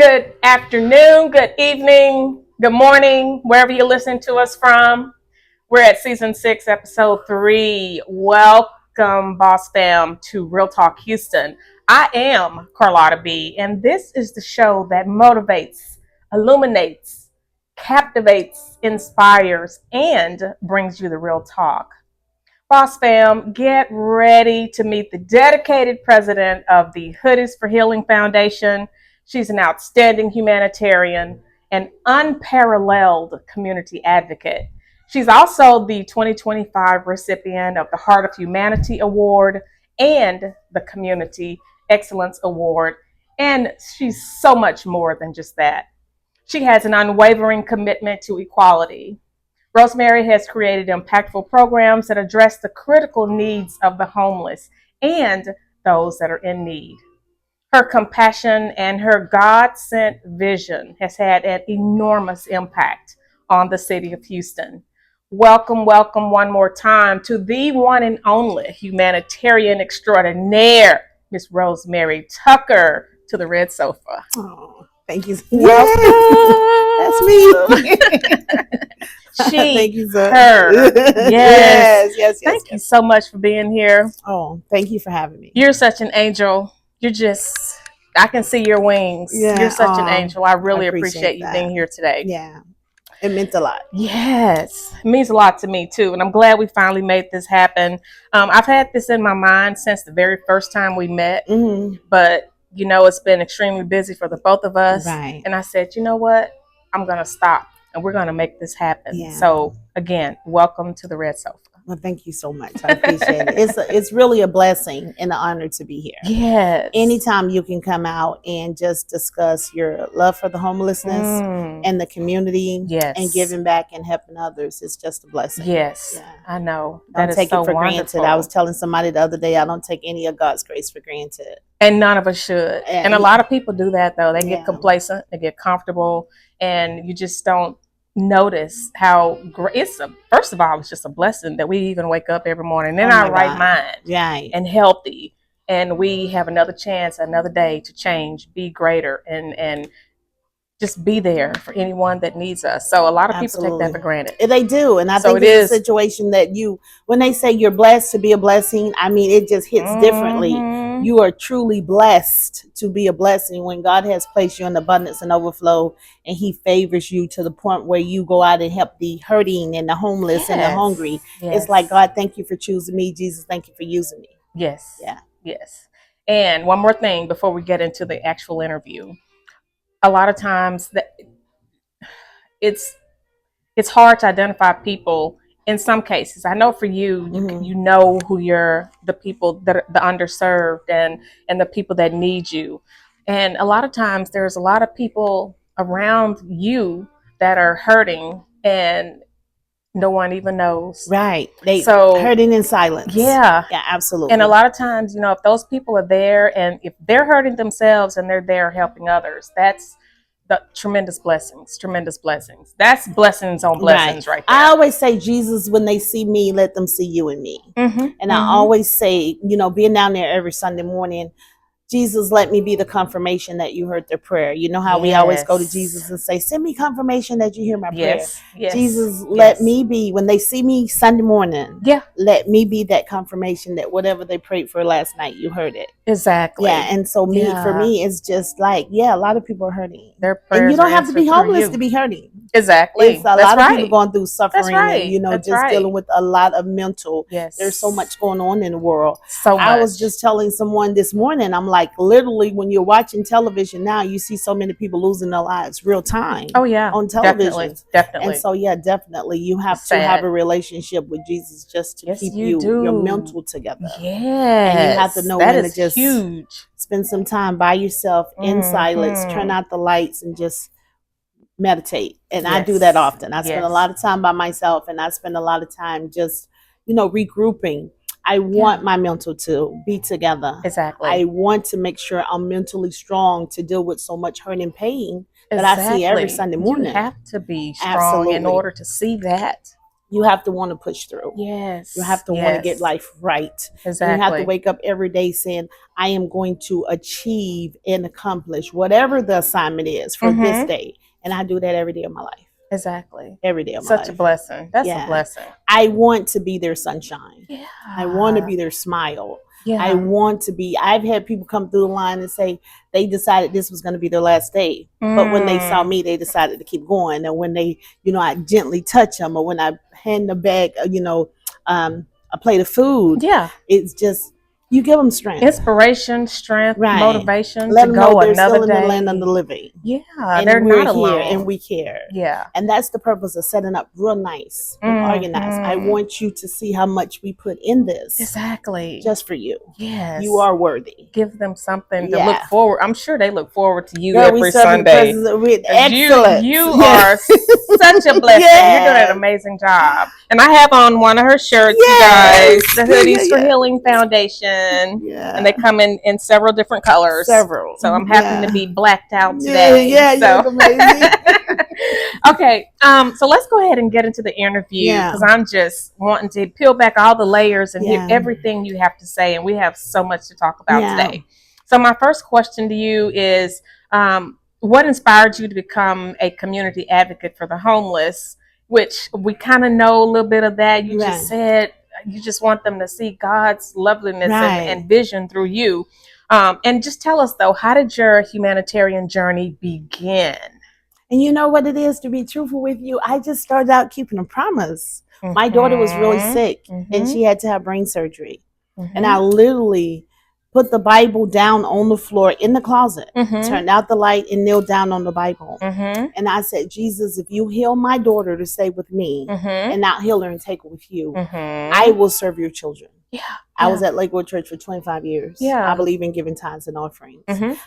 Good afternoon, good evening, good morning, wherever you listen to us from. We're at season 6, episode 3. Welcome, Boss Fam, to Real Talk Houston. I am Carlotta B, and this is the show that motivates, illuminates, captivates, inspires, and brings you the real talk. Boss Fam, get ready to meet the dedicated president of the Hoodies for Healing Foundation. She's an outstanding humanitarian and unparalleled community advocate. She's also the 2025 recipient of the Heart of Humanity Award and the Community Excellence Award. And she's so much more than just that. She has an unwavering commitment to equality. Rosemary has created impactful programs that address the critical needs of the homeless and those that are in need. Her compassion and her God-sent vision has had an enormous impact on the city of Houston. Welcome, welcome one more time to the one and only humanitarian extraordinaire, Miss Rosemary Tucker, to the red sofa. Oh, thank you. Welcome. That's me. Thank you, sir. Her. Yes. Thank you so much for being here. Oh, thank you for having me. You're such an angel. I can see your wings. Yeah, you're such an angel. I really appreciate you that. being here today. Yeah, it meant a lot. Yes, it means a lot to me too. And I'm glad we finally made this happen. I've had this in my mind since the very first time we met, but you know, it's been extremely busy for the both of us. Right. And I said, you know what? I'm going to stop and we're going to make this happen. Yeah. So again, welcome to the red sofa. Well, thank you so much. I appreciate it. It's really a blessing and an honor to be here. Yes. Anytime you can come out and just discuss your love for the homelessness and the community and giving back and helping others, it's just a blessing. Yes. Yeah. I know. Don't take it for granted. I was telling somebody the other day, I don't take any of God's grace for granted. And none of us should. And a lot of people do that though. They get complacent, they get comfortable, and you just don't notice how great first of all, it's just a blessing that we even wake up every morning in our right mind and healthy, and we have another chance, another day to change, be greater, and just be there for anyone that needs us. So a lot of people take that for granted. They do. And I think it's a situation that when they say you're blessed to be a blessing, I mean, it just hits differently. You are truly blessed to be a blessing when God has placed you in abundance and overflow, and he favors you to the point where you go out and help the hurting and the homeless and the hungry. It's like, God, thank you for choosing me. Jesus, thank you for using me. Yes. Yeah. Yes. And one more thing before we get into the actual interview. A lot of times that it's hard to identify people in some cases. I know for you, you know who the people that are the underserved and the people that need you. And a lot of times there's a lot of people around you that are hurting and no one even knows. Right. So hurting in silence. Yeah. Yeah, absolutely. And a lot of times, you know, if those people are there and if they're hurting themselves and they're there helping others, that's the tremendous blessings. That's blessings on blessings right there. I always say, Jesus, when they see me, let them see you and me. And I always say, you know, being down there every Sunday morning, Jesus, let me be the confirmation that you heard their prayer. You know how we always go to Jesus and say, send me confirmation that you hear my prayer. Jesus, let me be, when they see me Sunday morning, let me be that confirmation that whatever they prayed for last night, you heard it. Exactly. Yeah. And so for me, it's just like, a lot of people are hurting. Their prayers and you don't have to be homeless to be hurting. Exactly. It's a lot of people going through suffering and, you know, dealing with a lot of mental. Yes. There's so much going on in the world. So much. I was just telling someone this morning, I'm like, literally, when you're watching television now, you see so many people losing their lives real time. Oh, yeah. On television. Definitely. And so, definitely, you have to have a relationship with Jesus just to keep your mental together. Yeah. And you have to know when to just huge. Spend some time by yourself in silence, turn out the lights, and just meditate. And I do that often. I spend a lot of time by myself, and I spend a lot of time just, you know, regrouping. I want my mental to be together. Exactly. I want to make sure I'm mentally strong to deal with so much hurt and pain that I see every Sunday morning. You have to be strong in order to see that. You have to want to push through. Yes. You have to want to get life right. Exactly. And you have to wake up every day saying, I am going to achieve and accomplish whatever the assignment is for this day. And I do that every day of my life. Exactly. Every day of my life. Such a blessing. That's a blessing. I want to be their sunshine. Yeah. I want to be their smile. Yeah. I want to be. I've had people come through the line and say they decided this was going to be their last day. But when they saw me, they decided to keep going. And when they, I gently touch them, or when I hand them back, a plate of food. Yeah. It's just, you give them strength. Inspiration, strength, motivation to go they're another still day. In the land of the living. Yeah, and they're we're not here alone. and we care. Yeah. And that's the purpose of setting up real nice and organized. I want you to see how much we put in this. Exactly. Just for you. Yes. You are worthy. Give them something to look forward. I'm sure they look forward to you every Sunday. With excellence. You are such a blessing. You're doing an amazing job. And I have on one of her shirts, you guys, the Hoodies for Healing Foundation. Yeah. And they come in several different colors. Several. So I'm happy to be blacked out today. Yeah, you look amazing. Okay, so let's go ahead and get into the interview, because I'm just wanting to peel back all the layers and hear everything you have to say, and we have so much to talk about today. So my first question to you is, what inspired you to become a community advocate for the homeless, which we kind of know a little bit of that. You just said you just want them to see God's loveliness and vision through you. And just tell us, though, how did your humanitarian journey begin? And you know what it is, to be truthful with you? I just started out keeping a promise. My daughter was really sick and she had to have brain surgery. And I literally put the Bible down on the floor in the closet, turned out the light and knelt down on the Bible. And I said, Jesus, if you heal my daughter to stay with me and not heal her and take her with you, I will serve your children. Yeah. I was at Lakewood Church for 25 years. Yeah. I believe in giving tithes and offerings.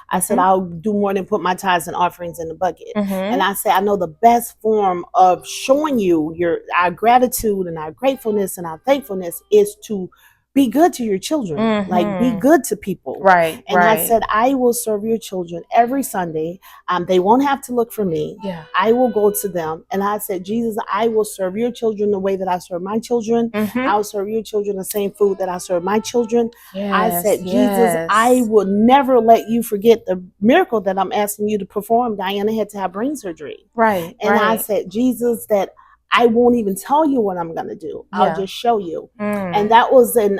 I said, I'll do more than put my tithes and offerings in the bucket. And I said, I know the best form of showing you our gratitude and our gratefulness and our thankfulness is to be good to your children, like be good to people. Right. And I said, I will serve your children every Sunday. They won't have to look for me. Yeah. I will go to them. And I said, Jesus, I will serve your children the way that I serve my children. I'll serve your children the same food that I serve my children. Yes, I said, Jesus, I will never let you forget the miracle that I'm asking you to perform. Diana had to have brain surgery. Right. And I said, Jesus, that I won't even tell you what I'm going to do. I'll just show you. And that was in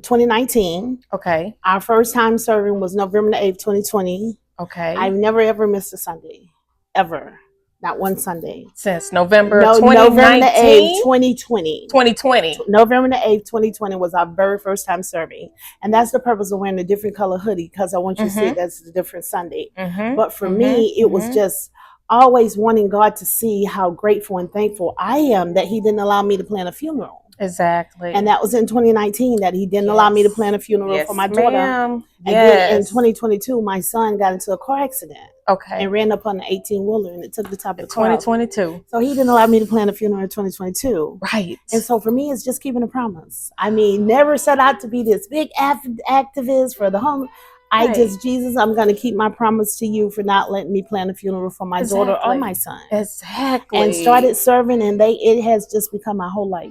2019. Okay. Our first time serving was November the 8th, 2020. Okay. I've never ever missed a Sunday. Ever. Not one Sunday. Since November 2019? November the 8th, 2020. 2020. November the 8th, 2020 was our very first time serving. And that's the purpose of wearing a different color hoodie, because I want you to see that's a different Sunday. But for me, it was just always wanting God to see how grateful and thankful I am that he didn't allow me to plan a funeral. Exactly. And that was in 2019 that he didn't allow me to plan a funeral for my daughter. And then in 2022, my son got into a car accident. Okay. And ran up on an 18-wheeler and it took the top of the 2022. So he didn't allow me to plan a funeral in 2022. Right. And so for me, it's just keeping a promise. I mean, never set out to be this big activist for the home. I just, Jesus, I'm going to keep my promise to you for not letting me plan a funeral for my daughter or my son. Exactly. And started serving, and it has just become my whole life.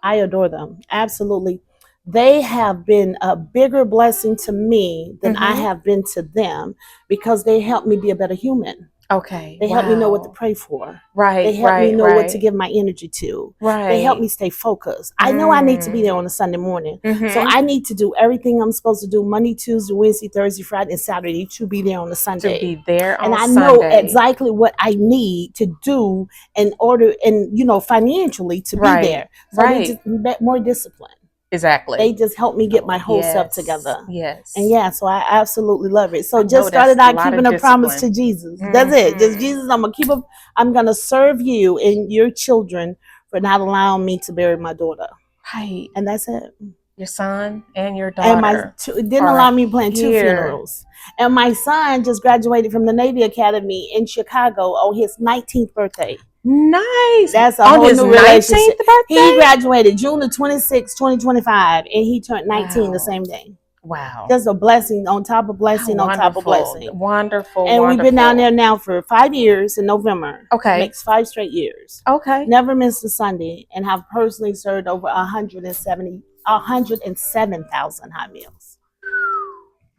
I adore them. Absolutely. They have been a bigger blessing to me than I have been to them, because they helped me be a better human. Okay. They help me know what to pray for. Right. They help me know what to give my energy to. Right. They help me stay focused. I know I need to be there on a Sunday morning. So I need to do everything I'm supposed to do Monday, Tuesday, Wednesday, Thursday, Friday, and Saturday to be there on a Sunday. To be there on Sunday. And I know exactly what I need to do in order, and financially to be there. So they just more discipline. Exactly. They just helped me get my whole self together. Yes. And so I absolutely love it. So just started out keeping a promise to Jesus. That's it. Just Jesus, I'm gonna serve you and your children for not allowing me to bury my daughter. Right. And that's it. Your son and your daughter. And didn't allow me to plan 2 funerals. And my son just graduated from the Navy Academy in Chicago on his 19th birthday. Nice. That's a whole new relationship. He graduated June the 26th, 2025, and he turned 19 the same day. Wow. Just a blessing on top of blessing on top of blessing. Wonderful. And we've been down there now for 5 years in November. Okay. Makes 5 straight years. Okay. Never missed a Sunday, and have personally served over 107,000 hot meals.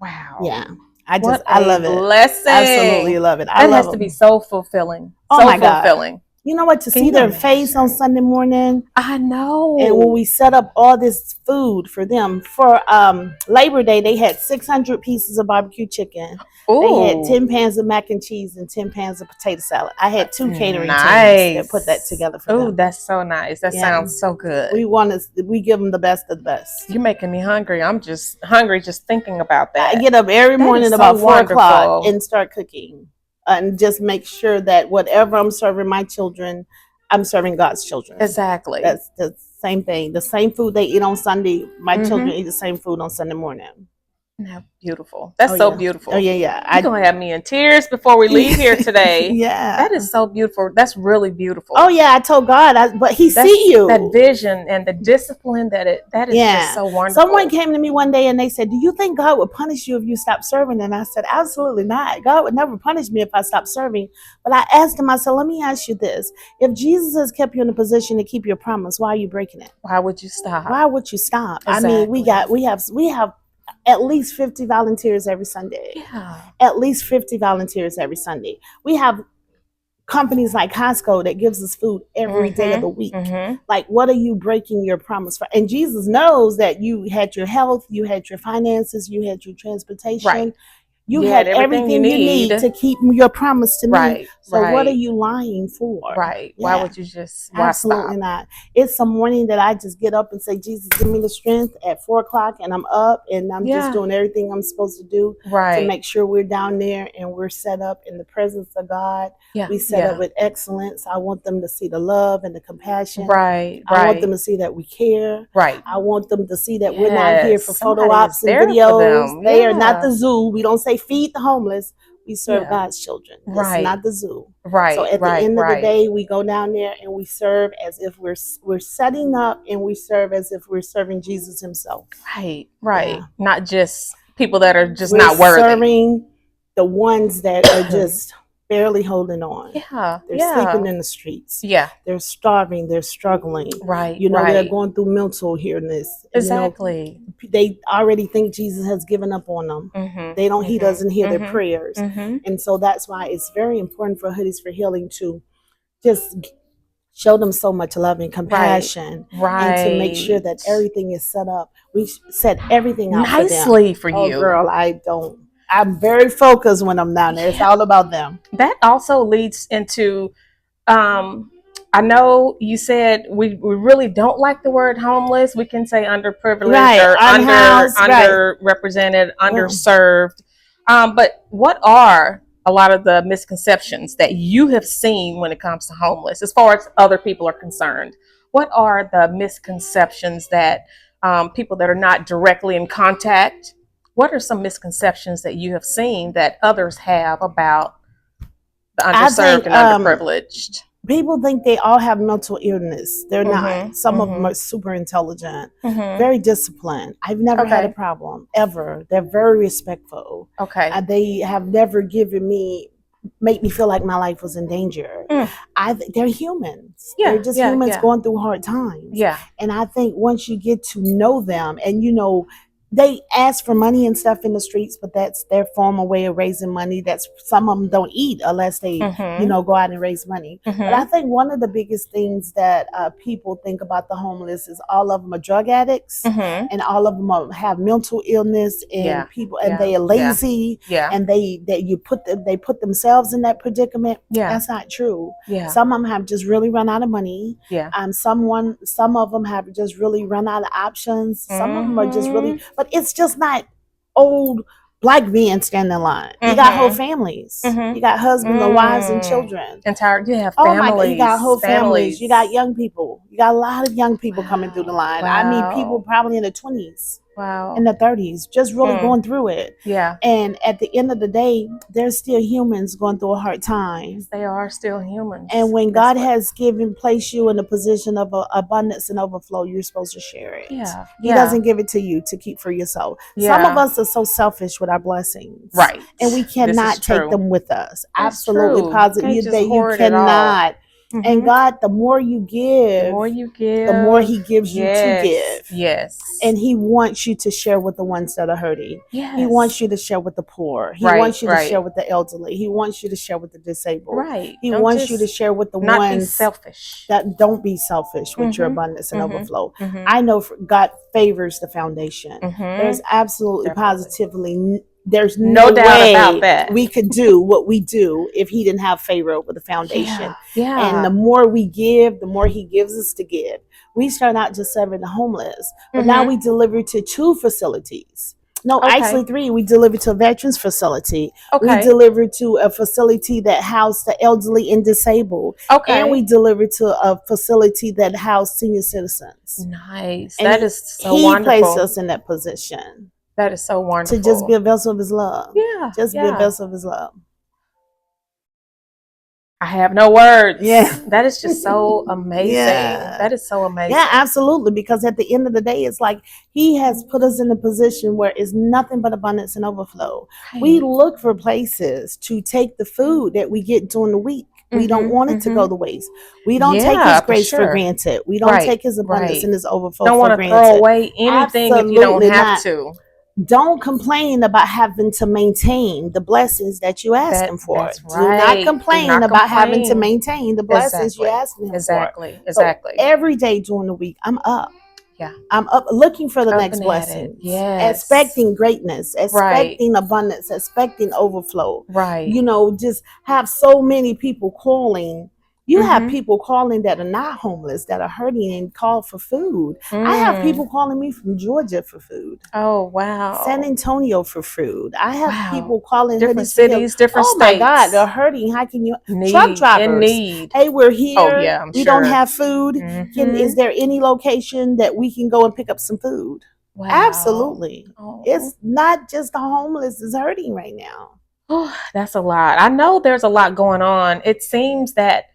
Wow. Yeah. I love it. Blessing. Absolutely love it. That has to be so fulfilling. Oh so my God. fulfilling. You know what? To see their face on Sunday morning. I know. And when we set up all this food for them for Labor Day, they had 600 pieces of barbecue chicken. Ooh. They had 10 pans of mac and cheese and 10 pans of potato salad. I had 2 catering teams that put that together for them. Oh, that's so nice. That sounds so good. We give them the best of the best. You're making me hungry. I'm just hungry just thinking about that. I get up every morning about 4 o'clock and start cooking. And just make sure that whatever I'm serving my children, I'm serving God's children. Exactly. That's the same thing. The same food they eat on Sunday, my children eat the same food on Sunday morning. Yeah, beautiful. That's so beautiful. Oh, yeah. You're going to have me in tears before we leave here today. Yeah. That is so beautiful. That's really beautiful. Oh, yeah. I told God, but he see you. That vision and the discipline that is just so wonderful. Someone came to me one day and they said, do you think God would punish you if you stopped serving? And I said, absolutely not. God would never punish me if I stopped serving. But I asked him, I said, let me ask you this. If Jesus has kept you in a position to keep your promise, why are you breaking it? Why would you stop? Why would you stop? Exactly. I mean, we have at least 50 volunteers every Sunday. Yeah. At least 50 volunteers every Sunday. We have companies like Costco that gives us food every day of the week. Like, what are you breaking your promise for? And Jesus knows that you had your health, you had your finances, you had your transportation. Right. You had everything you need to keep your promise to me. So what are you lying for? Right. Yeah. Why would you just Absolutely not. It's some morning that I just get up and say, Jesus, give me the strength at 4 o'clock, and I'm up and I'm just doing everything I'm supposed to do to make sure we're down there and we're set up in the presence of God. Yeah. We set up with excellence. I want them to see the love and the compassion. Right. I want them to see that we care. Right. I want them to see that we're not here for photo ops and videos. They are not the zoo. We don't say feed the homeless. We serve God's children. It's not the zoo. Right. So at the end of the day, we go down there and we serve as if we're setting up, and we serve as if we're serving Jesus himself. Right. Right. Yeah. Not just people that are just not worthy. Serving the ones that are just barely holding on. Yeah. They're sleeping in the streets. Yeah. They're starving. They're struggling. Right. You know, they're going through mental illness. Exactly. You know, they already think Jesus has given up on them. They don't. He doesn't hear their prayers. And so that's why it's very important for Hoodies for Healing to just show them so much love and compassion, and to make sure that everything is set up. We set everything out nicely for you. Oh, girl, I'm very focused when I'm down there. It's all about them. That also leads into, I know you said we really don't like the word homeless. We can say underprivileged or underrepresented, underserved. But what are a lot of the misconceptions that you have seen when it comes to homeless, as far as other people are concerned? What are the misconceptions that people that are not directly in contact, what are some misconceptions that you have seen that others have about the underserved and underprivileged? People think they all have mental illness. They're not. Some of them are super intelligent, very disciplined. I've never had a problem, ever. They're very respectful. They have never make me feel like my life was in danger. They're humans. They're just humans going through hard times. And I think once you get to know them, and you know, they ask for money and stuff in the streets, but that's their formal way of raising money. That's some of them don't eat unless they, go out and raise money. But I think one of the biggest things that people think about the homeless is all of them are drug addicts, and all of them have mental illness, and and they are lazy, and they put themselves in that predicament. That's not true. Some of them have just really run out of money. Some of them have just really run out of options. Some of them are just really. But it's just not old black men standing in line. You got whole families. You got husbands and wives and children. You have families. Oh my God, you got whole families. You got young people. You got a lot of young people coming through the line. I mean, people probably in their 20s. Wow. in the 30s, just really going through it. Yeah. And at the end of the day, they're still humans going through a hard time. They are still humans. And when God has placed you in a position of abundance and overflow, you're supposed to share it. Yeah. He doesn't give it to you to keep for yourself. Yeah. Some of us are so selfish with our blessings. Right. And we cannot take them with us. That's absolutely true. positive. You cannot. And God, the more you give, the more He gives you to give. Yes. And He wants you to share with the ones that are hurting. Yes. He wants you to share with the poor. He wants you to share with the elderly. He wants you to share with the disabled. Right. He wants you to share with the not ones be selfish. That don't be selfish with your abundance and overflow. I know God favors the foundation. There's absolutely positively there's no doubt about that. We could do what we do if He didn't have favor over the foundation. Yeah. And the more we give, the more He gives us to give. We start out just serving the homeless, but now we deliver to 2 facilities. No, actually 3. We deliver to a veterans facility. We deliver to a facility that housed the elderly and disabled. And we deliver to a facility that housed senior citizens. Nice. And that is so wonderful. He placed us in that position. That is so wonderful. To just be a vessel of His love. Yeah. Just be a vessel of His love. I have no words. Yeah. That is just so amazing. Yeah. That is so amazing. Yeah, absolutely. Because at the end of the day, it's like He has put us in a position where it's nothing but abundance and overflow. Right. We look for places to take the food that we get during the week. We don't want it to go to waste. We don't take His grace for granted. We don't take His abundance and His overflow for granted. Don't want to throw away anything if you don't have to. Don't complain about having to maintain the blessings that you asked Him for. That's right. Do not complain about having to maintain the blessings you asked Him for. Exactly. So every day during the week, I'm up. Yeah. I'm up looking for the next blessing. Yes. Expecting greatness, expecting abundance, expecting overflow. Right. You know, just have so many people calling. You have people calling that are not homeless, that are hurting and call for food. I have people calling me from Georgia for food. Oh, wow. San Antonio for food. I have people calling different cities, different states. Oh my God, they're hurting. How can you? Truck drivers. In need. Hey, we're here. Oh, yeah, I'm we don't have food. Is there any location that we can go and pick up some food? Wow. Absolutely. Oh. It's not just the homeless is hurting right now. Oh, that's a lot. I know there's a lot going on. It seems that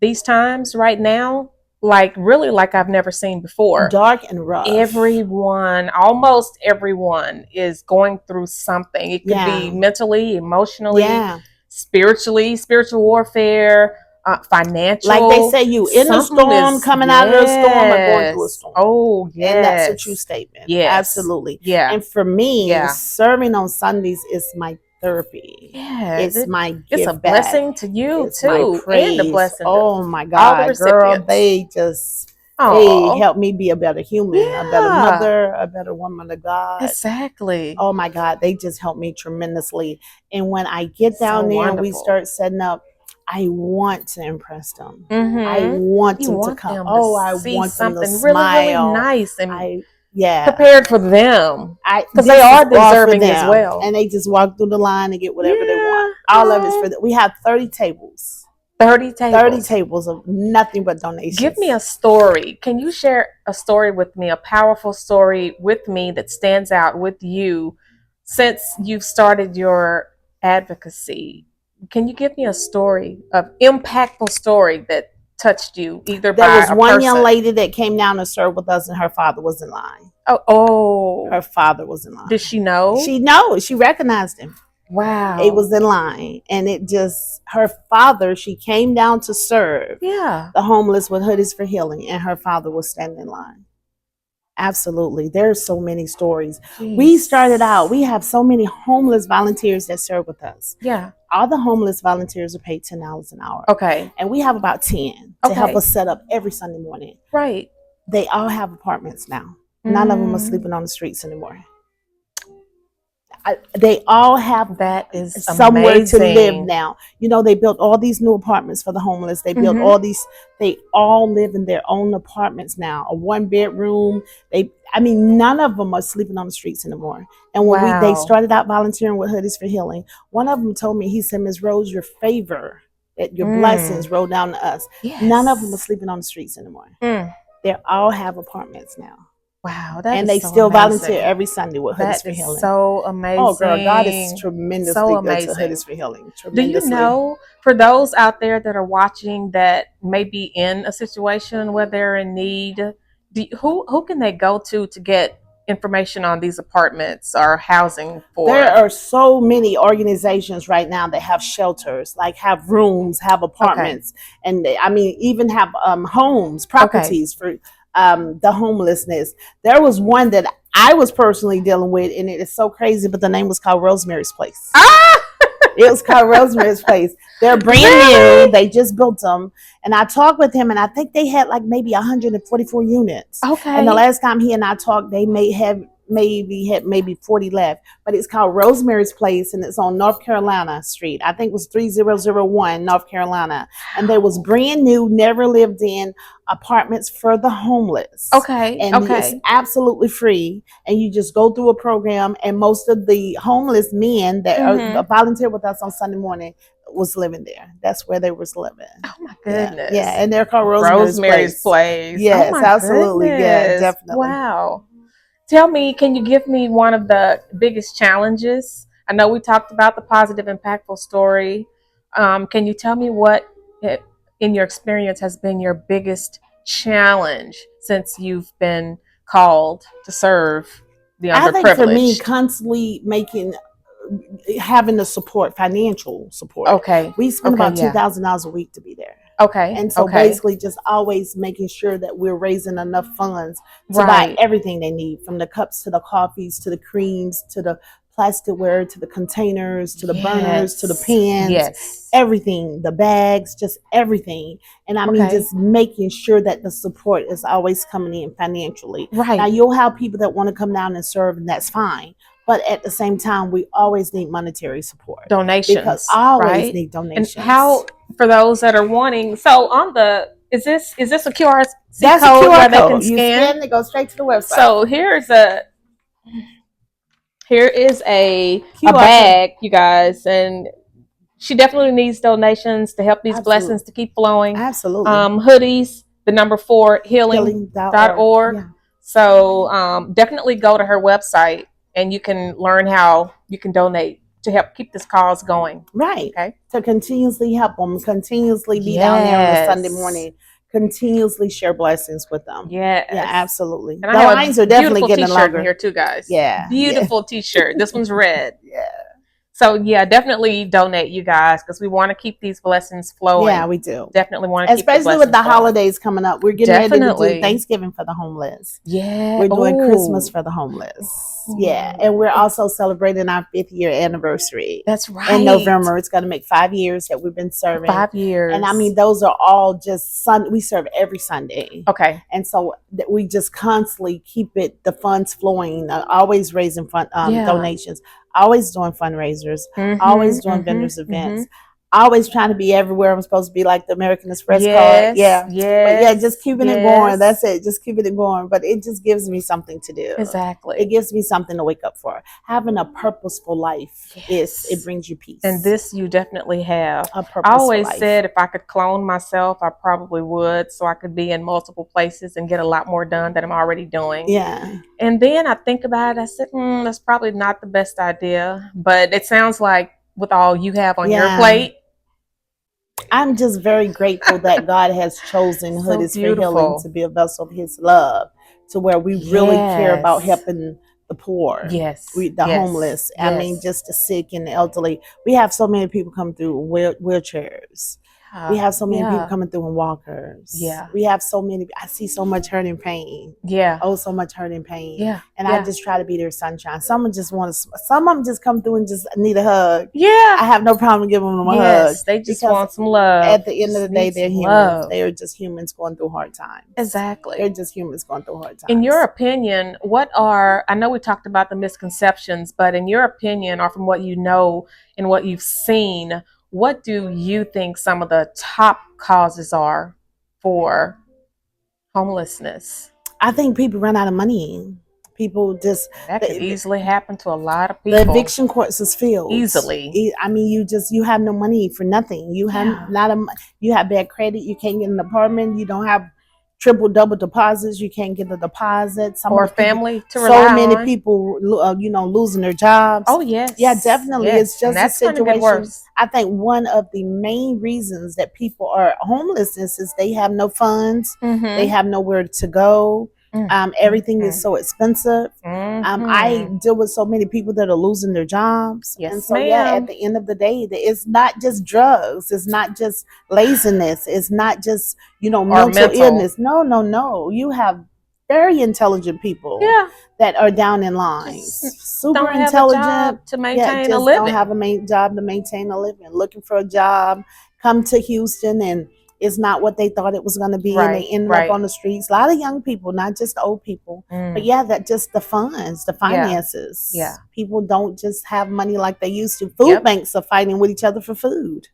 these times right now, really like I've never seen before. Dark and rough. Almost everyone is going through something. It could be mentally, emotionally, spiritually, spiritual warfare, financial. Like they say, you in a storm, coming out of a storm, or going through a storm. Oh, yes. And that's a true statement. Yes. Absolutely. Yeah. And for me, serving on Sundays is my therapy. Yeah, it's my gift it's a back. Blessing to you it's too, and a blessing. Oh my God, girl, they help me be a better human, a better mother, a better woman of God. Exactly. Oh my God, they just help me tremendously. And when I get down there and we start setting up, I want to impress them. I want them to come. I want them to smile. Really nice and Yeah, prepared for them because they are deserving as well, and they just walk through the line and get whatever they want. All of it's for them. We have 30 tables. 30 tables of nothing but donations. Give me a story. Can you share a story with me, a powerful story with me that stands out with you since you've started your advocacy? Can you give me a story, an impactful story that touched you, either by there was one young lady that came down to serve with us, and her father was in line. Her father was in line. Did she know? She recognized him. Wow. It was in line, and her father, she came down to serve the homeless with Hoodies for Healing, and her father was standing in line. Absolutely. There's so many stories. Jeez. We started out, we have so many homeless volunteers that serve with us. Yeah. All the homeless volunteers are paid $10 an hour. Okay. And we have about 10 to help us set up every Sunday morning. Right. They all have apartments now. None of them are sleeping on the streets anymore. They all have somewhere to live now. You know, they built all these new apartments for the homeless. They built they all live in their own apartments now. A 1-bedroom. None of them are sleeping on the streets anymore. And when they started out volunteering with Hoodies for Healing, one of them told me, he said, Ms. Rose, your favor, that your blessings roll down to us. Yes. None of them are sleeping on the streets anymore. They all have apartments now. Wow, that and is they so still amazing. volunteer every Sunday with Hoodies That for is Healing. so amazing. Oh, girl, God is tremendously So good to amazing. Hoodies for Healing. Do Tremendously. you know, for those out there that are watching that may be in a situation where they're in need, who can they go to get information on these apartments or housing for? There are so many organizations right now that have shelters, like have rooms, have apartments, and I mean even have homes, properties for the homelessness. There was one that I was personally dealing with, and it is so crazy, but the name was called Rosemary's Place. It was called Rosemary's Place. They're brand new. They just built them. And I talked with him, and I think they had like maybe 144 units. Okay. And the last time he and I talked, they may have maybe 40 left. But it's called Rosemary's Place, and it's on North Carolina Street. I think it was 3001 North Carolina. And there was brand new, never lived in apartments for the homeless. Okay. And it's absolutely free. And you just go through a program, and most of the homeless men that are volunteer with us on Sunday morning was living there. That's where they was living. Oh my goodness. Yeah. And they're called Rosemary's Place. Yes, oh absolutely. Goodness. Yeah, definitely. Wow. Tell me, can you give me one of the biggest challenges? I know we talked about the positive, impactful story. Can you tell me what, in your experience, has been your biggest challenge since you've been called to serve the underprivileged? I think for me, constantly having the support, financial support. Okay. We spend about $2,000 a week to be there. Okay. And so basically just always making sure that we're raising enough funds to buy everything they need, from the cups to the coffees to the creams to the plasticware to the containers to the burners to the pans, everything, the bags, just everything. And I mean, just making sure that the support is always coming in financially. Now you'll have people that want to come down and serve, and that's fine. But at the same time, we always need monetary support. Donations. Because I always need donations. And how, for those that are wanting, so on the, is this a QR code where they can scan? You scan and it goes straight to the website. So here is a bag, you guys, and she definitely needs donations to help these blessings to keep flowing. Absolutely. Hoodies, the number 4, healing.org. Yeah. So definitely go to her website, and you can learn how you can donate to help keep this cause going. Right. Okay. To continuously help them, continuously be down there on a Sunday morning, continuously share blessings with them. Yeah, absolutely. And the lines are definitely getting longer here too, guys. Yeah. Beautiful t-shirt. This one's red. So yeah, definitely donate, you guys, because we want to keep these blessings flowing. Yeah, we do. Definitely want to keep especially with the holidays coming up. We're getting ready to do Thanksgiving for the homeless. Yeah. We're doing Christmas for the homeless. Yeah. And we're also celebrating our 5th year anniversary. That's right. In November. It's going to make 5 years that we've been serving. 5 years. And I mean, those are all just we serve every Sunday. Okay. And so we just constantly keep the funds flowing, always raising donations, always doing fundraisers, always doing vendors events, always trying to be everywhere I'm supposed to be, like the American Express card. Yeah. But yeah, just keeping it going. That's it. Just keeping it going. But it just gives me something to do. Exactly. It gives me something to wake up for. Having a purposeful life it brings you peace. And this you definitely have. A purposeful I always life. said if I could clone myself, I probably would, so I could be in multiple places and get a lot more done that I'm already doing. Yeah. And then I think about it, I said, that's probably not the best idea. But it sounds like with all you have on your plate, I'm just very grateful that God has chosen Hoodies for Healing to be a vessel of His love, to where we really care about helping the poor, the homeless. I mean, just the sick and the elderly. We have so many people come through wheelchairs. We have so many people coming through in walkers. We have so many. I see so much hurt and pain. Oh, so much hurt and pain. And I just try to be their sunshine. Some of them just come through and just need a hug. I have no problem giving them a hug. They just want some love. At the end of the day, they're humans. They are just humans going through hard times. Exactly. They're just humans going through hard times. In your opinion, I know we talked about the misconceptions, but in your opinion, or from what you know and what you've seen, what do you think some of the top causes are for homelessness? I think people run out of money. People just... That could easily happen to a lot of people. The eviction courts is filled. Easily. I mean, you have no money for nothing. You have you have bad credit. You can't get an apartment. You don't have triple, double deposits. You can't get a deposit. Some or of the people, family to rely so many on. people, losing their jobs. Oh yes, Yeah, definitely. yes. It's just And that's a gonna get situation. worse. I think one of the main reasons that people are homelessness is they have no funds. They have nowhere to go. Everything is so expensive. I deal with so many people that are losing their jobs. Yes, and so, yeah, at the end of the day, it's not just drugs. It's not just laziness. It's not just, mental illness. No. You have very intelligent people that are down in lines. Super don't have intelligent. a job to maintain just a living. don't have a job to maintain a living. Looking for a job, come to Houston, and it's not what they thought it was going to be, and they ended up on the streets. A lot of young people, not just old people, but that just the funds, the finances. Yeah. People don't just have money like they used to. Food banks are fighting with each other for food.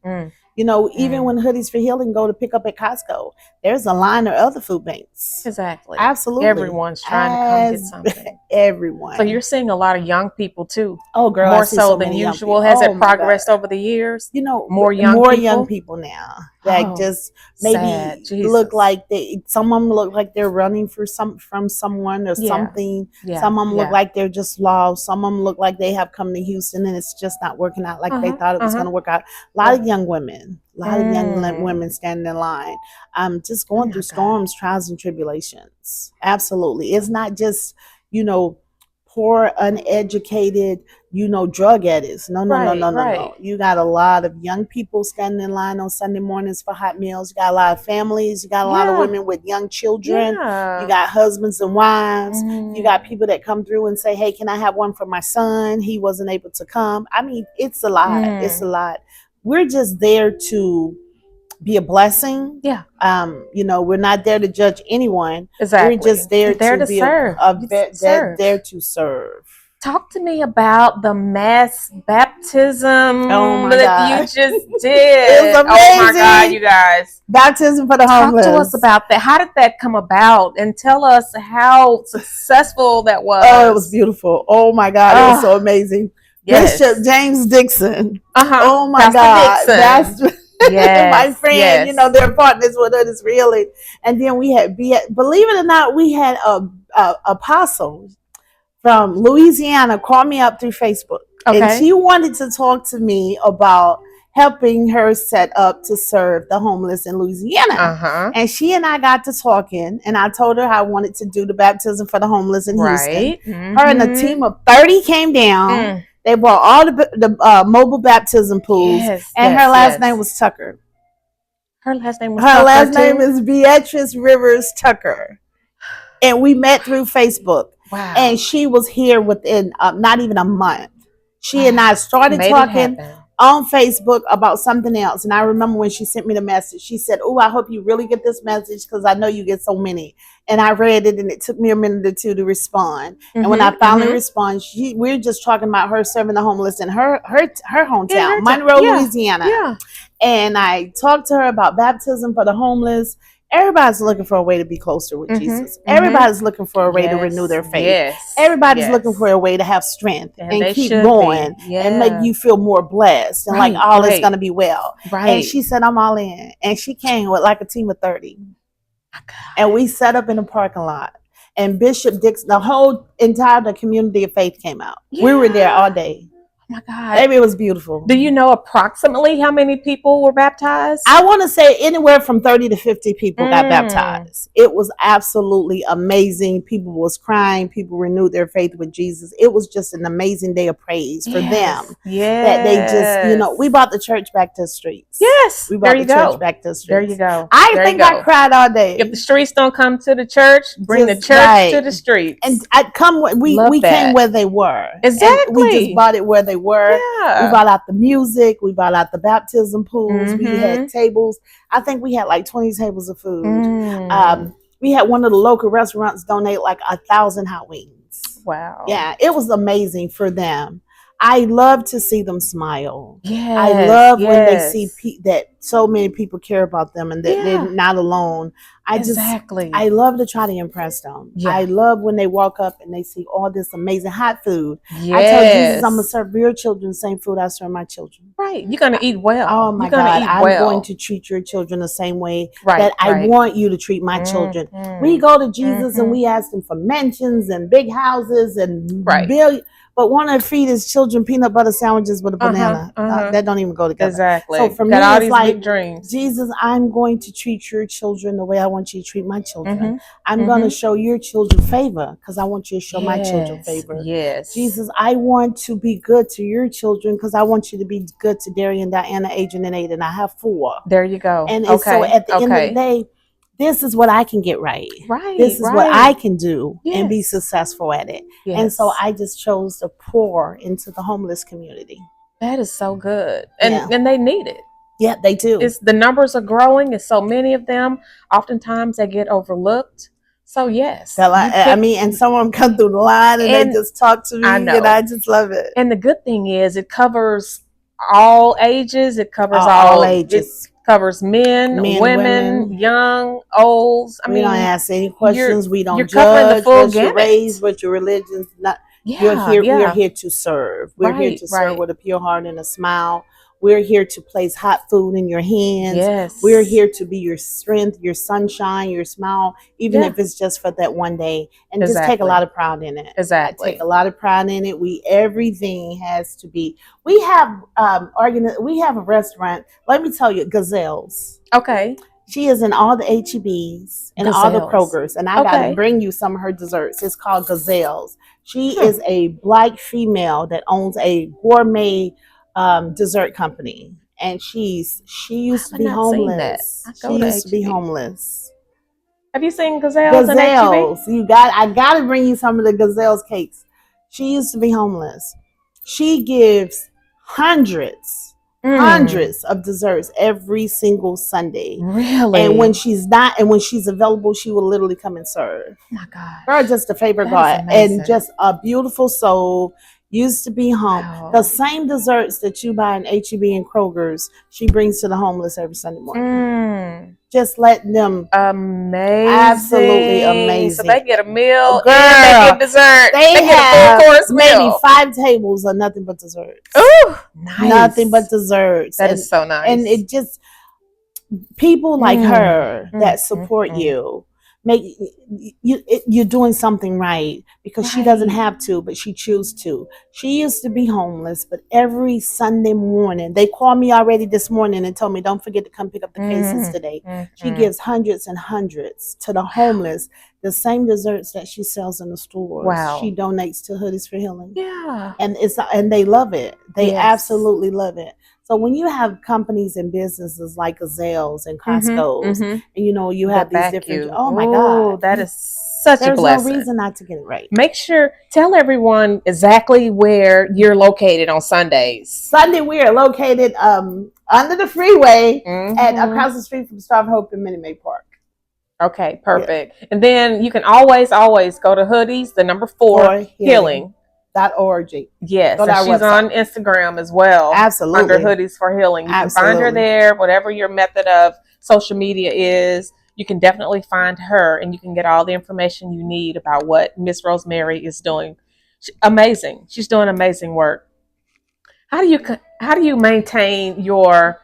Even when Hoodies for Healing go to pick up at Costco, there's a line of other food banks. Exactly. Absolutely. Everyone's trying to come get something. Everyone. So you're seeing a lot of young people too. Oh, girl, more so than usual. Has it progressed over the years? More young people now that just maybe look like some of them look like they're running from someone or something. Some of them look like they're just lost. Some of them look like they have come to Houston and it's just not working out like they thought it was going to work out. A lot of young women. A lot of young women standing in line, just going through storms, trials, and tribulations. Absolutely. It's not just, poor, uneducated, drug addicts. No. You got a lot of young people standing in line on Sunday mornings for hot meals. You got a lot of families. You got a lot of women with young children. You got husbands and wives. You got people that come through and say, hey, can I have one for my son? He wasn't able to come. I mean, it's a lot. It's a lot. We're just there to be a blessing. We're not there to judge anyone. Exactly. We're just there to be serve. there to serve. Talk to me about the mass baptism that you just did. It was amazing. Oh my God, you guys. Baptism for the homeless. Talk to us about that. How did that come about? And tell us how successful that was. Oh, it was beautiful. Oh my God, it was so amazing. Yes. Bishop James Dixon. Oh my Pastor God. Dixon. That's my friend. They're partners with us really. And then we had, believe it or not, we had a apostle from Louisiana call me up through Facebook. And she wanted to talk to me about helping her set up to serve the homeless in Louisiana. And she and I got to talking, and I told her how I wanted to do the baptism for the homeless in Houston. Her and a team of 30 came down. They brought all the mobile baptism pools, and her last name was Tucker. Her last name is Beatrice Rivers Tucker. And we met through Facebook. Wow. And she was here within not even a month. She and I started talking on Facebook about something else. And I remember when she sent me the message, she said, oh, I hope you really get this message because I know you get so many. And I read it and it took me a minute or two to respond. And when I finally respond, we're just talking about her serving the homeless in her hometown, Monroe, Louisiana. And I talked to her about baptism for the homeless. Everybody's looking for a way to be closer with Jesus. Everybody's looking for a way to renew their faith. Everybody's looking for a way to have strength and keep going and make you feel more blessed and like all is going to be well. And she said, I'm all in. And she came with like a team of 30. And we set up in a parking lot. And Bishop Dixon, the whole entire community of faith came out. We were there all day. Oh my God. Baby, it was beautiful. Do you know approximately how many people were baptized? I want to say anywhere from 30 to 50 people got baptized. It was absolutely amazing. People was crying. People renewed their faith with Jesus. It was just an amazing day of praise for them. That they just, we brought the church back to the streets. We brought the church back to the streets. There you go. I cried all day. If the streets don't come to the church, bring the church to the streets. And we came where they were. Exactly. And we just brought it where they were. We brought out the music. We brought out the baptism pools. We had tables. I think we had like 20 tables of food. We had one of the local restaurants donate like 1,000 hot wings. Wow. Yeah, it was amazing for them. I love to see them smile. Yes, I love when they see that so many people care about them and that they're not alone. I love to try to impress them. Yeah. I love when they walk up and they see all this amazing hot food. Yes. I told Jesus I'm going to serve your children the same food I serve my children. Right. You're going to eat well. Oh my God. I'm going to treat your children the same way that I want you to treat my children. We go to Jesus and we ask him for mansions and big houses and but want to feed his children peanut butter sandwiches with a banana. That don't even go together. Exactly. So for me, it's like, Jesus, I'm going to treat your children the way I want you to treat my children. I'm going to show your children favor because I want you to show my children favor. Yes. Jesus, I want to be good to your children because I want you to be good to Darian, Diana, Adrian, and Aiden. I have 4. There you go. And so at the end of the day, this is what I can get right. This is what I can do and be successful at it. Yes. And so I just chose to pour into the homeless community. That is so good. And they need it. Yeah, they do. The numbers are growing. It's so many of them. Oftentimes they get overlooked. So yes. And some of them come through the line and they just talk to me and I just love it. And the good thing is it covers all ages. It covers all ages. Covers men, women, young, old. We don't ask any questions. We don't judge what your race, what your religion. You're here. We're here to serve. We're here to serve with a pure heart and a smile. We're here to place hot food in your hands. Yes. We're here to be your strength, your sunshine, your smile, even if it's just for that one day. And just take a lot of pride in it. Exactly. I take a lot of pride in it. Everything has to be. We have we have a restaurant. Let me tell you, Gazelles. Okay. She is in all the HEBs and all the Krogers. And I got to bring you some of her desserts. It's called Gazelles. She is a Black female that owns a gourmet dessert company, and she used to be homeless. She used to be homeless. Have you seen Gazelles? I gotta bring you some of the Gazelles cakes. She used to be homeless. She gives hundreds of desserts every single Sunday. Really? And when she's available, she will literally come and serve. Oh my God. Girl, just a favorite God and just a beautiful soul. Used to be home. Wow. The same desserts that you buy in HEB and Kroger's, she brings to the homeless every Sunday morning. Just letting them. Amazing. Absolutely amazing. So they get a meal and they get dessert. They get have a full course maybe meal. 5 tables of nothing but desserts. Ooh, nice. Nothing but desserts. That is so nice. And it just, people like her that support you. You're doing something right because she doesn't have to, but she chooses to. She used to be homeless, but every Sunday morning, they called me already this morning and told me, don't forget to come pick up the cases today. She gives hundreds and hundreds to the homeless, the same desserts that she sells in the stores. Wow. She donates to Hoodies for Healing. Yeah. And they love it. They absolutely love it. So when you have companies and businesses like Gazelles and Costco's, and you have these different, oh my God, that is such a blessing. There's no reason not to get it right. Tell everyone exactly where you're located on Sundays. Sunday, we are located under the freeway and across the street from Star of Hope in Minute Maid Park. Okay, perfect. Yeah. And then you can always go to Hoodies, the number 4 Healing. .org. Yes, and she's on Instagram as well. Absolutely. Under Hoodies for Healing. You can find her there, whatever your method of social media is. You can definitely find her and you can get all the information you need about what Miss Rosemary is doing. Amazing. She's doing amazing work. How do you maintain your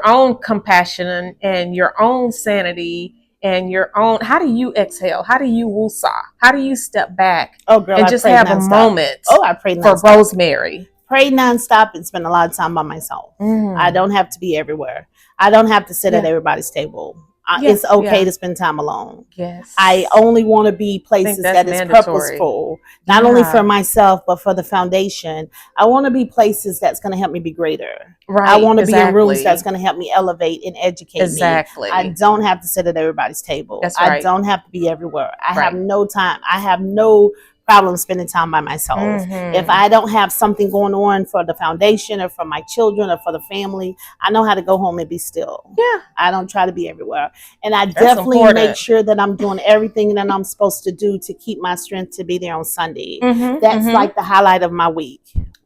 own compassion and your own sanity and your own, how do you exhale? How do you woosah? How do you step back and just have a moment I pray for Rosemary? Pray nonstop and spend a lot of time by myself. I don't have to be everywhere. I don't have to sit at everybody's table. It's okay to spend time alone. Yes. I only want to be places that is purposeful, not only for myself, but for the foundation. I want to be places that's going to help me be greater. Right. I want to be in rooms that's going to help me elevate and educate me. I don't have to sit at everybody's table. That's right. I don't have to be everywhere. I have no time. I have no problem spending time by myself. If I don't have something going on for the foundation or for my children or for the family, I know how to go home and be still. Yeah. I don't try to be everywhere. And I definitely make sure that I'm doing everything that I'm supposed to do to keep my strength to be there on Sunday. That's like the highlight of my week.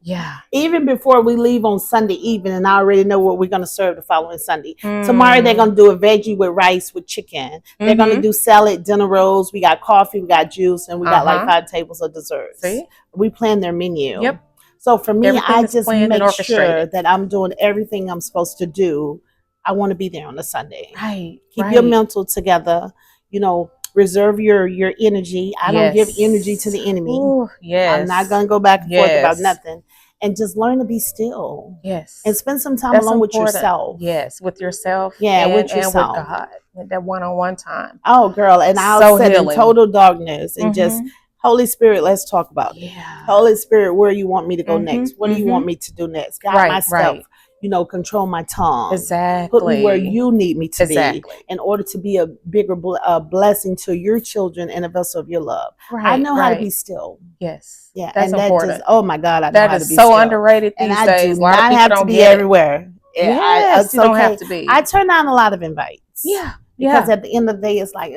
Yeah. Even before we leave on Sunday evening, and I already know what we're going to serve the following Sunday. Tomorrow they're going to do a veggie with rice with chicken. They're going to do salad, dinner rolls. We got coffee, we got juice, and we got like 5 tables of desserts. See? We plan their menu. Yep. So for me, Everything I is just planned and make sure orchestrated. that I'm doing everything I'm supposed to do. I want to be there on a Sunday. Right. Keep your mental together. You know, reserve your energy. I don't give energy to the enemy. Ooh, yes. I'm not going to go back and forth about nothing. And just learn to be still. Yes. And spend some time alone with yourself. Yes, with yourself. Yeah, and with yourself. And with God. With that one-on-one time. Oh, girl. And I'll sit in total darkness and just, Holy Spirit, let's talk about it. Holy Spirit, where you want me to go next? What do you want me to do next? Guide myself. You know, control my tongue. Exactly. Put me where you need me to be in order to be a bigger blessing to your children and a vessel of your love. I know how to be still. Yes. Yeah. That's and important. That just, oh my God, I know how to be still. That is so underrated these days. And I do not have to be everywhere. Yes, you don't have to be. I turn down a lot of invites. Yeah. Because at the end of the day, it's like,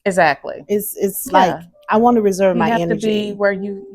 exactly. It's like, I want to reserve my energy. You have to be where you,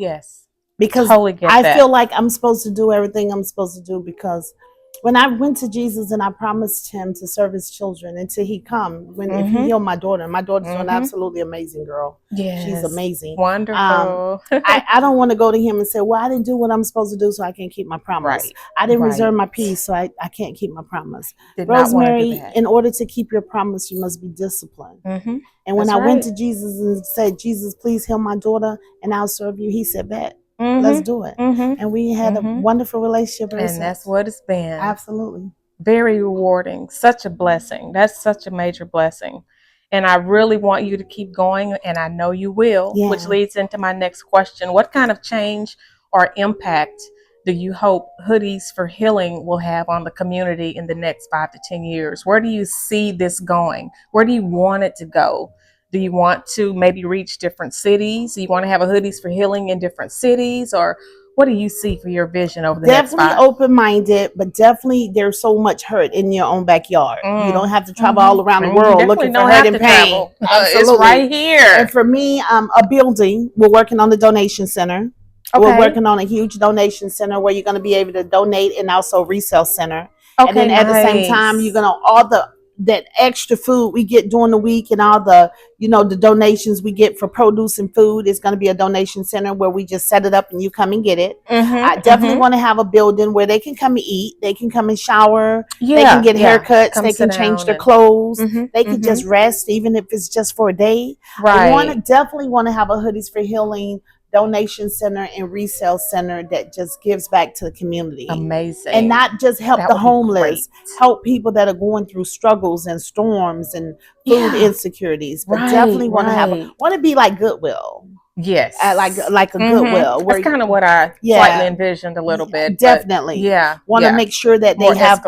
because totally get I feel like I'm supposed to do everything I'm supposed to do, because when I went to Jesus and I promised him to serve his children until he come, if he healed my daughter's doing absolutely amazing, girl. Yes. She's amazing. Wonderful. I don't want to go to him and say, well, I didn't do what I'm supposed to do, so I can't keep my promise. Right. I didn't reserve my peace, so I can't keep my promise. Did Rosemary, in order to keep your promise, you must be disciplined. And when I went to Jesus and said, Jesus, please heal my daughter and I'll serve you, he said, bet. Let's do it. And we had a wonderful relationship. And that's what it's been. Absolutely. Very rewarding. Such a blessing. That's such a major blessing. And I really want you to keep going, and I know you will, which leads into my next question. What kind of change or impact do you hope Hoodies for Healing will have on the community in the next 5 to 10 years? Where do you see this going? Where do you want it to go? Do you want to maybe reach different cities? Do you want to have a Hoodies for Healing in different cities? Or what do you see for your vision over the next 5? Definitely open-minded, but definitely there's so much hurt in your own backyard. You don't have to travel all around the world looking for hurt and pain. It's right here. And for me, a building, we're working on the donation center. We're working on a huge donation center where you're going to be able to donate, and also resale center. And then at the same time, you're going to that extra food we get during the week and all the, the donations we get for produce and food is going to be a donation center where we just set it up and you come and get it. I definitely want to have a building where they can come and eat. They can come and shower. They can get haircuts. They can change their clothes. They can just rest, even if it's just for a day. Right. We definitely want to have a Hoodies for Healing donation center and resale center that just gives back to the community. Amazing. And not just help the homeless, help people that are going through struggles and storms and food insecurities, but definitely want to be like Goodwill. Yes. Like a Goodwill. That's kind of what I slightly envisioned a little bit. Definitely. Want to make sure that they have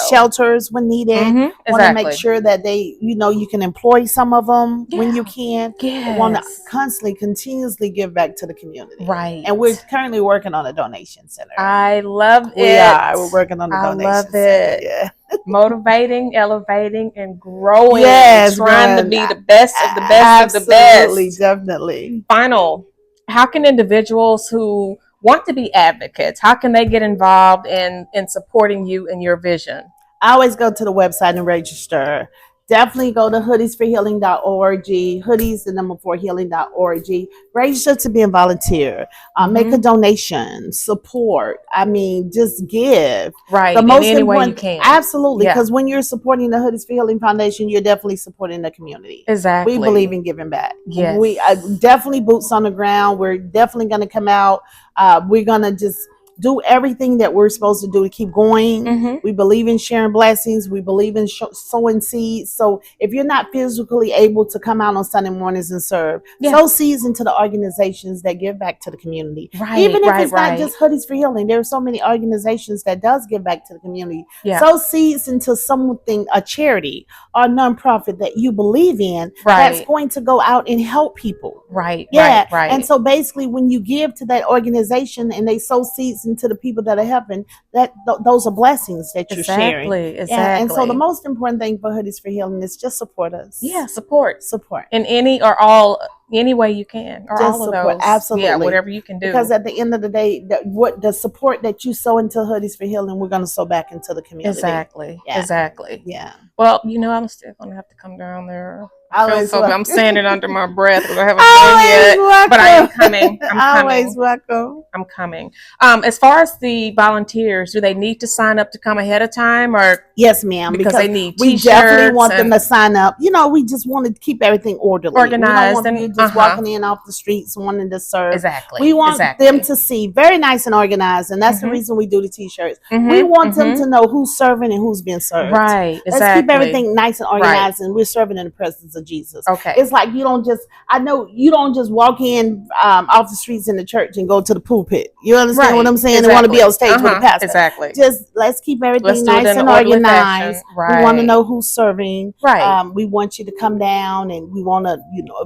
shelters when needed. Want to make sure that they, you can employ some of them when you can. Want to constantly, continuously give back to the community. Right. And we're currently working on a donation center. I love it. We are. We're working on the donation center. I love it. Yeah. Motivating, elevating, and growing. Yes, trying to be the best of the best of the best. Absolutely, definitely. Final, how can individuals who want to be advocates, how can they get involved in supporting you and your vision? I always go to the website and register. Definitely go to hoodiesforhealing.org, hoodies4healing.org. Register to be a volunteer. Make a donation, support. I mean, just give. Right, the most in any way you can. Absolutely, because when you're supporting the Hoodies for Healing Foundation, you're definitely supporting the community. Exactly. We believe in giving back. Yes. We definitely boots on the ground. We're definitely going to come out. We're going to just do everything that we're supposed to do to keep going. We believe in sharing blessings. We believe in sowing seeds. So if you're not physically able to come out on Sunday mornings and serve, sow seeds into the organizations that give back to the community. Right, even if it's not just Hoodies for Healing, there are so many organizations that does give back to the community. Sow seeds into something, a charity or a nonprofit that you believe in that's going to go out and help people. Right. And so basically when you give to that organization and they sow seeds into the people that are helping, those are blessings that you're sharing. Exactly. And so the most important thing for Hoodies for Healing is just support us. Support. Support. In any or all any way you can, or just all of support. those. Absolutely. Yeah, whatever you can do. Because at the end of the day, what the support that you sow into Hoodies for Healing, we're going to sow back into the community. Exactly. Yeah. Exactly. Yeah. Well, I'm still going to have to come down there. I'm saying it under my breath because I haven't been yet. Welcome. But I am coming. I'm coming. Always welcome. I'm coming. As far as the volunteers, do they need to sign up to come ahead of time, or yes, ma'am? Because they need we t-shirts definitely want them to sign up. We just want to keep everything orderly, organized, we don't want you just walking in off the streets wanting to serve. Exactly. We want them to see very nice and organized, and that's the reason we do the t-shirts. We want them to know who's serving and who's being served. Right. Exactly. Let's keep everything nice and organized, and we're serving in the presence of Jesus. Okay. It's like you don't just walk in off the streets in the church and go to the pulpit. You understand what I'm saying? They want to be on stage with the pastor. Exactly. Just let's keep everything nice and organized. Right. We want to know who's serving. Right. We want you to come down, and we want to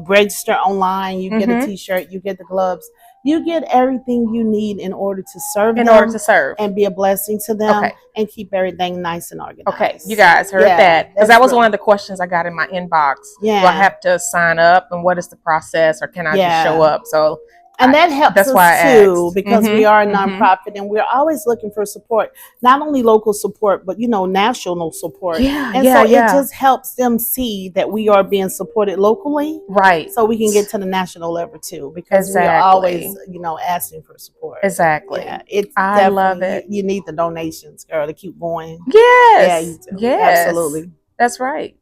register online. You get a t-shirt, you get the gloves. You get everything you need in order to serve and be a blessing to them, and keep everything nice and organized. Okay, you guys heard that, because that was one of the questions I got in my inbox. Yeah, do I have to sign up, and what is the process, or can I just show up? So. And that helps us too, because we are a nonprofit, and we're always looking for support, not only local support, but national support. It just helps them see that we are being supported locally, right? So we can get to the national level too, because we're always asking for support. Exactly. Yeah, I love it. You need the donations, girl, to keep going. Yes. Yeah, you do. Yes. Absolutely. That's right.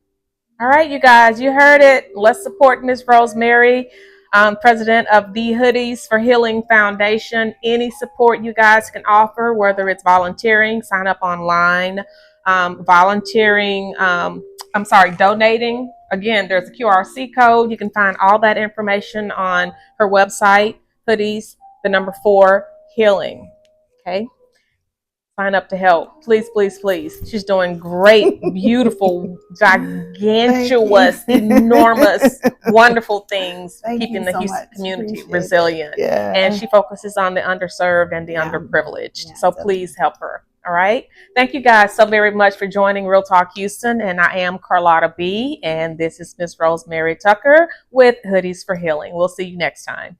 All right, you guys, you heard it. Let's support Miss Rosemary, president of the Hoodies for Healing Foundation. Any support you guys can offer, whether it's volunteering, sign up online, donating. Again, there's a QRC code. You can find all that information on her website, Hoodies, 4 Healing. Okay. Sign up to help. Please, please, please. She's doing great, beautiful, gigantuous, enormous, wonderful things, keeping the Houston community resilient. Yeah. And she focuses on the underserved and the underprivileged. Yeah, so please help her. All right. Thank you guys so very much for joining Real Talk Houston. And I am Carlotta B. And this is Miss Rosemary Tucker with Hoodies for Healing. We'll see you next time.